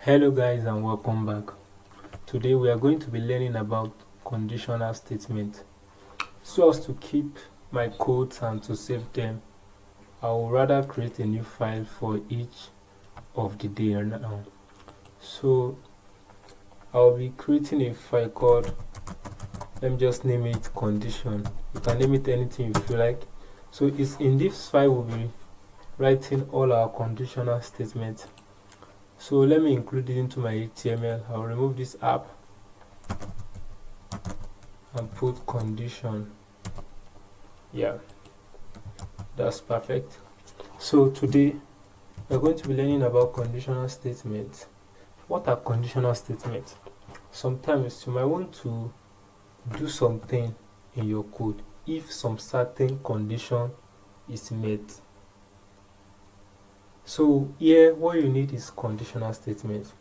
Hello guys and welcome back. Today we are going to be learning about conditional statements. So as to keep my codes and to save them, I will rather create a new file for each of the day now. So I'll be creating a file called, let me just name it condition. You can name it anything you feel like. So it's in this file we'll be writing all our conditional statements. So let me include it into my HTML. I'll remove this app and put condition. Yeah, that's perfect. So today we're going to be learning about conditional statements. What are conditional statements? Sometimes you might want to do something in your code if some certain condition is met. So here what you need is conditional statements,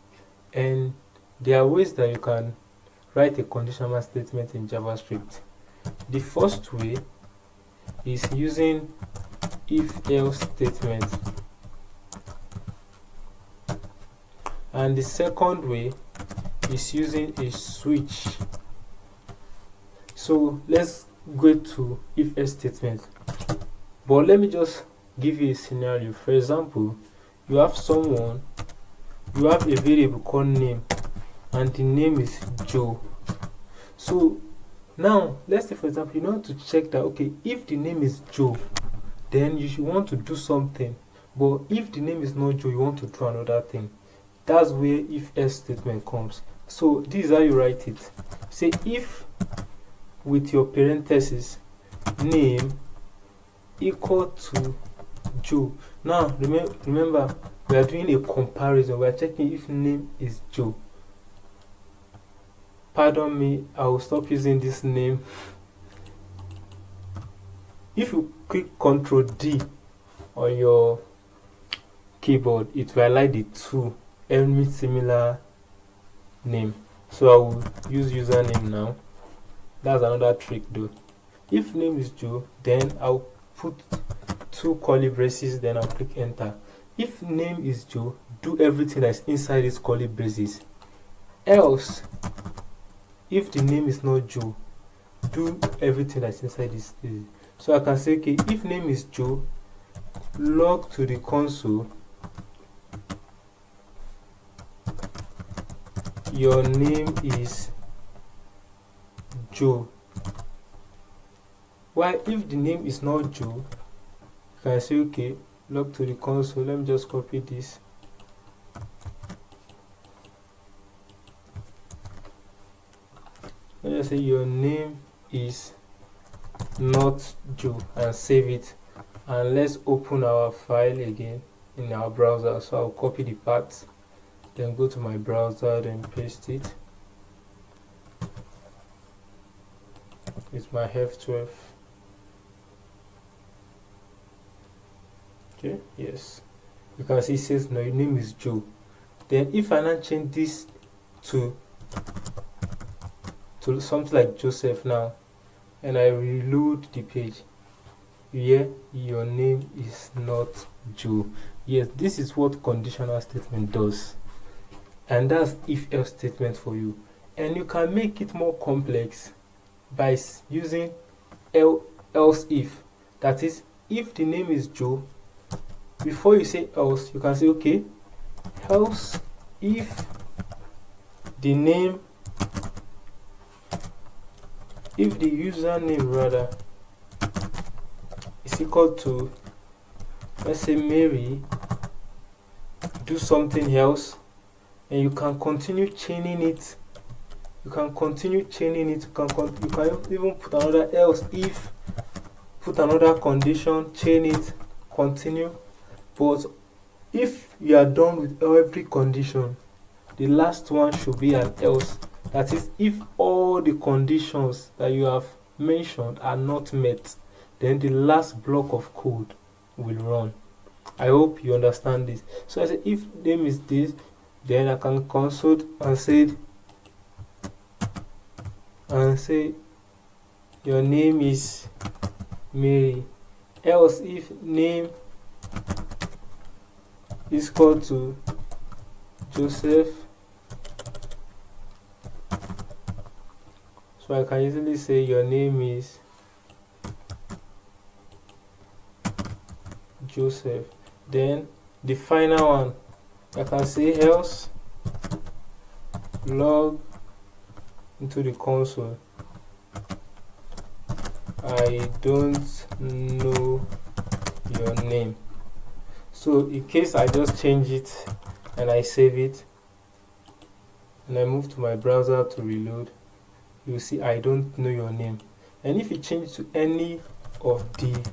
and there are ways that you can write a conditional statement in JavaScript. The first way is using if-else statement, and the second way is using a switch. So let's go to if-else statement, but let me just give you a scenario. For example, you have a variable called name, and the name is Joe. So now let's say, for example, you want to check that, okay, if the name is Joe, then you should want to do something, but if the name is not Joe, you want to do another thing. That's where if-else statement comes. So this is how you write it. Say if with your parenthesis name equal to Joe. Now remember we are doing a comparison. We are checking if name is Joe. Pardon me, I will stop using this name. If you click Ctrl D on your keyboard, it will highlight the two any similar name. So I will use username now. That's another trick though. If name is Joe, then I'll put two curly braces, then I'll click enter. If name is Joe, do everything that's inside this curly braces. Else, if the name is not Joe, do everything that's inside this. So I can say, okay, if name is Joe, log to the console your name is Joe. While if the name is not Joe, you can say, okay, log to the console. Let me just copy this. Let me say your name is not Joe and save it. And let's open our file again in our browser. So I'll copy the path, then go to my browser, then paste it. It's my F12. Okay, yes. You can see it says no, your name is Joe. Then if I now change this to something like Joseph now, and I reload the page, yeah, your name is not Joe. Yes, this is what conditional statement does, and that's if-else statement for you. And you can make it more complex by using else if. That is, if the name is Joe, before you say else, you can say, okay, else if the name, if the username rather is equal to, let's say, Mary, do something else, and you can continue chaining it. You can continue chaining it. You can even put another else if, put another condition, chain it, continue. But if you are done with every condition, the last one should be an else. That is, if all the conditions that you have mentioned are not met, then the last block of code will run. I hope you understand this. So I say if name is this, then I can console and say your name is Mary. Else if name is equal to Joseph. So I can easily say your name is Joseph. Then the final one, I can say else log into the console. I don't know your name. So in case I just change it and I save it and I move to my browser to reload, you will see I don't know your name. And if you change to any of the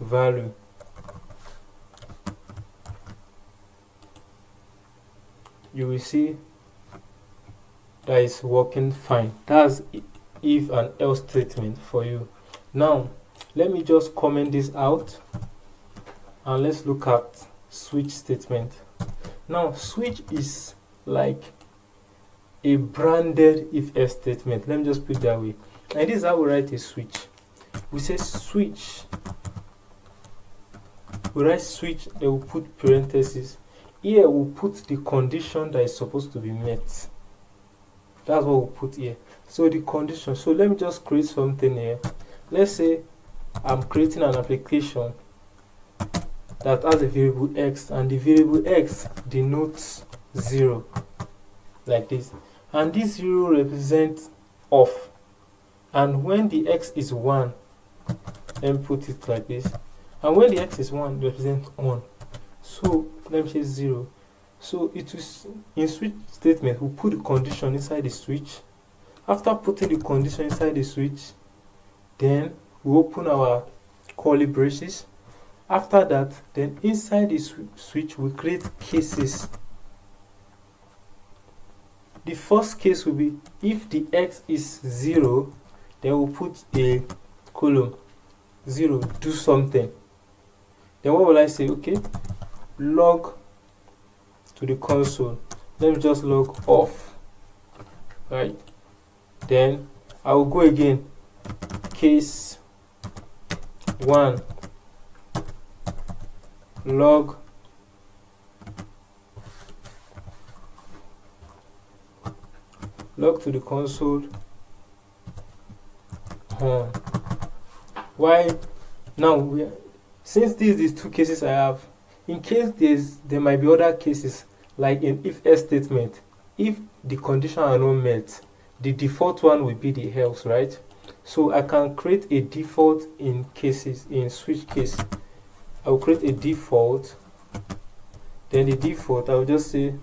value, you will see that is working fine. That's if and else statement for you. Now let me just comment this out and let's look at switch statement. Now switch is like a branded if-else statement. Let me just put it that way. And this is how we write a switch. We say switch. We write switch, then we put parentheses. Here we'll put the condition that is supposed to be met. That's what we'll put here. So the condition. So let me just create something here. Let's say I'm creating an application that has a variable x, and the variable x denotes 0 like this, and this 0 represents off, and when the x is 1, then put it like this, and when the x is 1 represents on. So let me say 0. So it is in switch statement we put the condition inside the switch. After putting the condition inside the switch, then we open our curly braces. After that, then inside the switch we create cases. The first case will be if the x is 0, then we'll put a column 0, do something. Then what will I say? Okay, log to the console. Let me just log off, right? Then I will go again, case 1, log to the console on. Why? Now since these two cases I have, in case there might be other cases like an if-else statement. If the condition are not met, the default one will be the else, right? So I can create a default in cases. In switch case, I will create a default. Then the default, I will just say,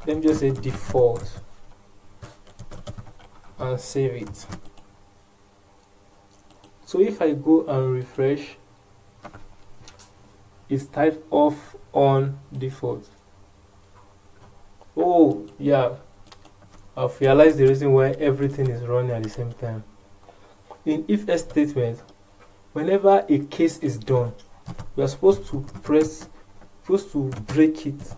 let me just say default and save it. So if I go and refresh, it's typed off on default. Oh yeah, I've realized the reason why everything is running at the same time. In if-else statement, whenever a case is done, we are supposed to break it.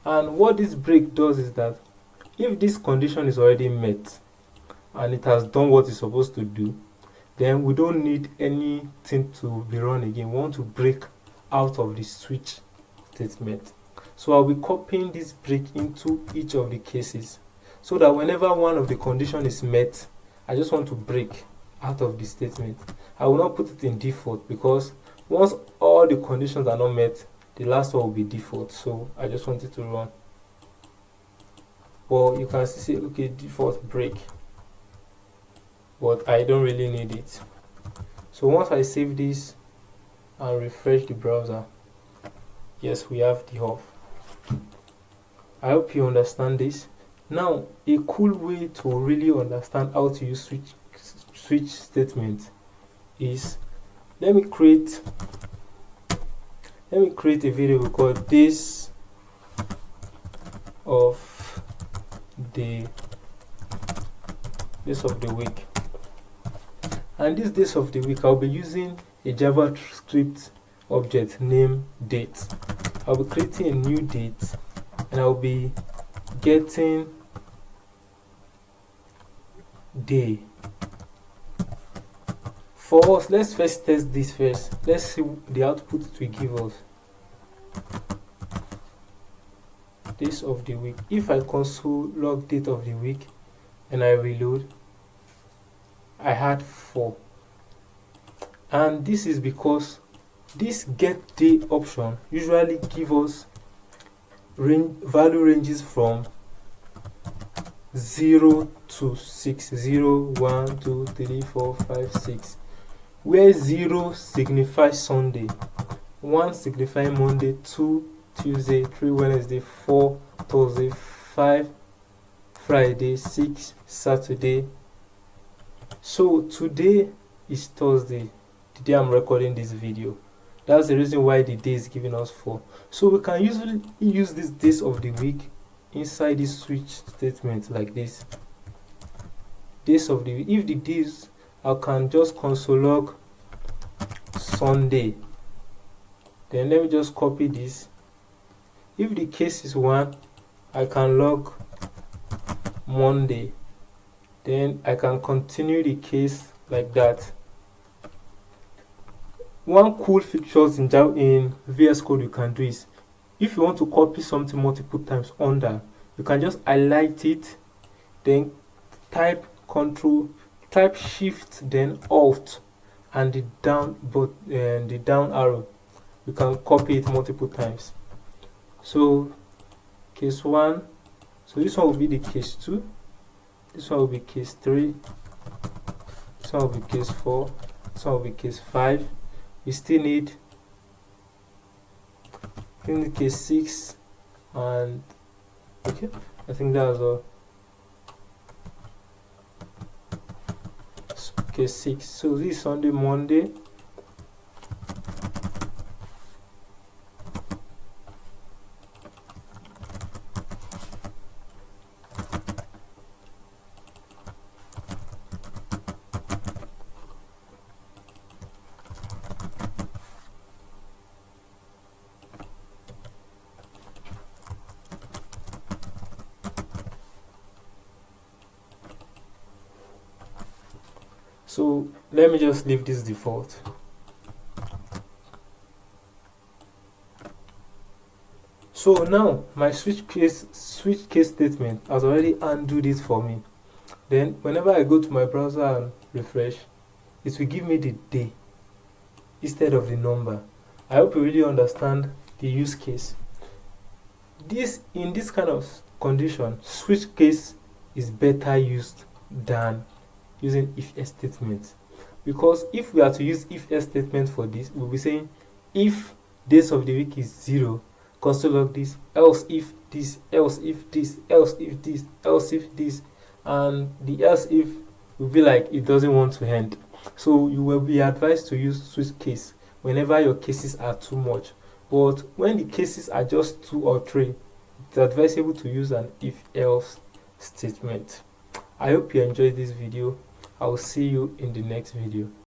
And what this break does is that if this condition is already met and it has done what it's supposed to do, then we don't need anything to be run again. We want to break out of the switch statement. So I'll be copying this break into each of the cases, so that whenever one of the condition is met, I just want to break out of the statement. I will not put it in default, because once all the conditions are not met, the last one will be default. So I just want it to run. Well, you can see, okay, default break, but I don't really need it. So once I save this and refresh the browser, yes, we have the off. I hope you understand this. Now, a cool way to really understand how to use switch statement is, let me create a variable called days of the week. And these days of the week, I'll be using a JavaScript object named date. I'll be creating a new date, and I'll be getting day. For us, let's first test this first. Let's see the output it will give us. days of the week. If I console log date of the week and I reload, I had 4. And this is because this get day option usually give us value ranges from 0 to 6, 0, 1, 2, 3, 4, 5, 6, where 0 signifies Sunday, 1 signifying Monday, 2 Tuesday, 3 Wednesday, 4 Thursday, 5 Friday, 6 Saturday. So today is Thursday, the day I'm recording this video. That's the reason why the day is giving us 4. So we can usually use these days of the week inside this switch statement like this. Days of the week. If the days, I can just console log Sunday. Then let me just copy this. If the case is 1, I can log Monday. Then I can continue the case like that. One cool feature in VS Code you can do is, if you want to copy something multiple times under, you can just highlight it, then type Shift, then Alt, and the down arrow. You can copy it multiple times. So case 1, so this one will be the case 2, this one will be case 3, this one will be case 4, this one will be case 5. We still need case 6, and okay, I think that's all. So, case 6. So this is Sunday, Monday. So let me just leave this default. So now my switch case statement has already undone it for me. Then whenever I go to my browser and refresh, it will give me the day instead of the number. I hope you really understand the use case. In this kind of condition, switch case is better used than using if-else statement, because if we are to use if-else statement for this, we'll be saying if days of the week is 0, console log this, else if this, else if this, else if this, else if this, and the else if will be like it doesn't want to end. So you will be advised to use switch case whenever your cases are too much, but when the cases are just 2 or 3, it's advisable to use an if-else statement. I hope you enjoyed this video. I will see you in the next video.